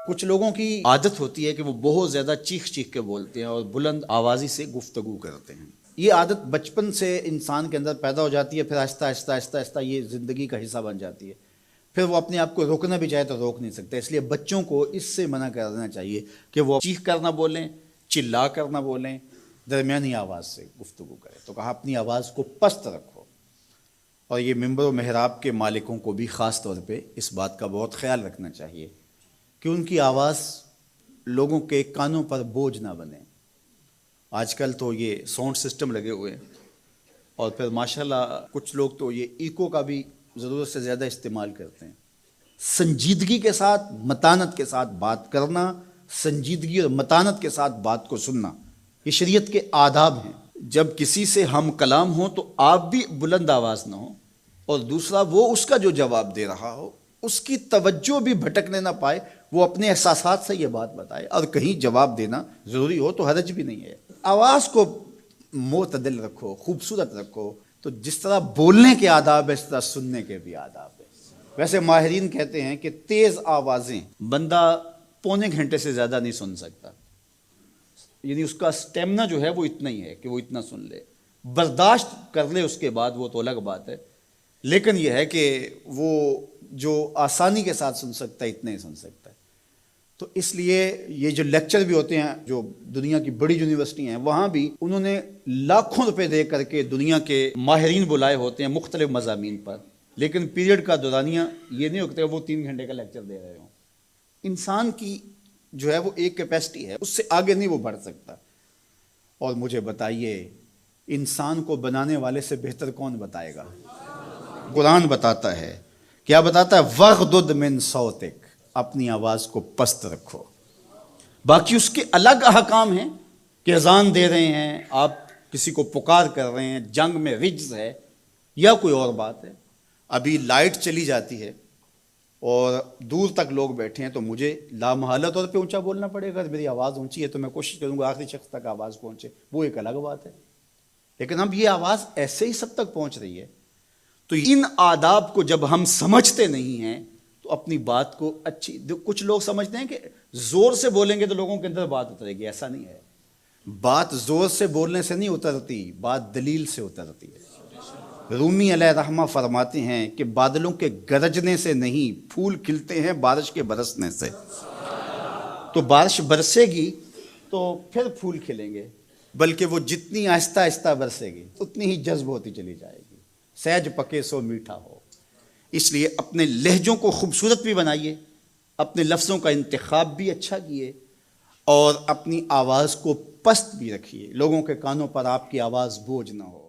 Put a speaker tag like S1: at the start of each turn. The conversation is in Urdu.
S1: کچھ لوگوں کی عادت ہوتی ہے کہ وہ بہت زیادہ چیخ چیخ کے بولتے ہیں اور بلند آوازی سے گفتگو کرتے ہیں. یہ عادت بچپن سے انسان کے اندر پیدا ہو جاتی ہے، پھر آہستہ آہستہ آہستہ آہستہ یہ زندگی کا حصہ بن جاتی ہے. پھر وہ اپنے آپ کو روکنا بھی چاہے تو روک نہیں سکتے. اس لیے بچوں کو اس سے منع کر دینا چاہیے کہ وہ چیخ کر نہ بولیں، چلا کر نہ بولیں، درمیانی آواز سے گفتگو کریں. تو کہا اپنی آواز کو پست رکھو. اور یہ ممبر و محراب کے مالکوں کو بھی خاص طور پہ اس بات کا بہت خیال رکھنا چاہیے کہ ان کی آواز لوگوں کے کانوں پر بوجھ نہ بنے. آج کل تو یہ ساؤنڈ سسٹم لگے ہوئے ہیں، اور پھر ماشاءاللہ کچھ لوگ تو یہ ایکو کا بھی ضرورت سے زیادہ استعمال کرتے ہیں. سنجیدگی کے ساتھ، متانت کے ساتھ بات کرنا، سنجیدگی اور متانت کے ساتھ بات کو سننا، یہ شریعت کے آداب ہیں. جب کسی سے ہم کلام ہوں تو آپ بھی بلند آواز نہ ہو، اور دوسرا وہ اس کا جو جواب دے رہا ہو اس کی توجہ بھی بھٹکنے نہ پائے، وہ اپنے احساسات سے یہ بات بتائے. اور کہیں جواب دینا ضروری ہو تو حرج بھی نہیں ہے. آواز کو معتدل رکھو، خوبصورت رکھو. تو جس طرح بولنے کے آداب ہے اس طرح سننے کے بھی آداب ہے. ویسے ماہرین کہتے ہیں کہ تیز آوازیں بندہ پونے گھنٹے سے زیادہ نہیں سن سکتا، یعنی اس کا سٹیمنا جو ہے وہ اتنا ہی ہے کہ وہ اتنا سن لے. برداشت کر لے اس کے بعد وہ تو الگ بات ہے، لیکن یہ ہے کہ وہ جو آسانی کے ساتھ سن سکتا ہے اتنا ہی سن سکتا ہے. تو اس لیے یہ جو لیکچر بھی ہوتے ہیں جو دنیا کی بڑی یونیورسٹی ہیں وہاں بھی انہوں نے لاکھوں روپے دے کر کے دنیا کے ماہرین بلائے ہوتے ہیں مختلف مضامین پر، لیکن پیریڈ کا دورانیہ یہ نہیں ہوتا وہ 3 گھنٹے کا لیکچر دے رہے ہوں. انسان کی جو ہے وہ ایک کیپیسٹی ہے، اس سے آگے نہیں وہ بڑھ سکتا. اور مجھے بتائیے انسان کو بنانے والے سے بہتر کون بتائے گا؟ قرآن بتاتا ہے. کیا بتاتا ہے؟ وَغْضُضْ مِن صَوْتِكَ، اپنی آواز کو پست رکھو. باقی اس کے الگ احکام ہیں کہ اذان دے رہے ہیں، آپ کسی کو پکار کر رہے ہیں، جنگ میں رجز ہے یا کوئی اور بات ہے. ابھی لائٹ چلی جاتی ہے اور دور تک لوگ بیٹھے ہیں تو مجھے لامحالہ طور پہ اونچا بولنا پڑے گا. میری آواز اونچی ہے تو میں کوشش کروں گا آخری شخص تک آواز پہنچے، وہ ایک الگ بات ہے. لیکن اب یہ آواز ایسے ہی سب تک پہنچ رہی ہے. تو ان آداب کو جب ہم سمجھتے نہیں ہیں تو اپنی بات کو کچھ لوگ سمجھتے ہیں کہ زور سے بولیں گے تو لوگوں کے اندر بات اترے گی. ایسا نہیں ہے. بات زور سے بولنے سے نہیں اترتی، بات دلیل سے اترتی ہے. رومی علیہ رحمہ فرماتے ہیں کہ بادلوں کے گرجنے سے نہیں، پھول کھلتے ہیں بارش کے برسنے سے. تو بارش برسے گی تو پھر پھول کھلیں گے، بلکہ وہ جتنی آہستہ آہستہ برسے گی اتنی ہی جذب ہوتی چلی جائے گی. سہج پکے سو میٹھا ہو. اس لیے اپنے لہجوں کو خوبصورت بھی بنائیے، اپنے لفظوں کا انتخاب بھی اچھا کیے، اور اپنی آواز کو پست بھی رکھیے. لوگوں کے کانوں پر آپ کی آواز بوجھ نہ ہو.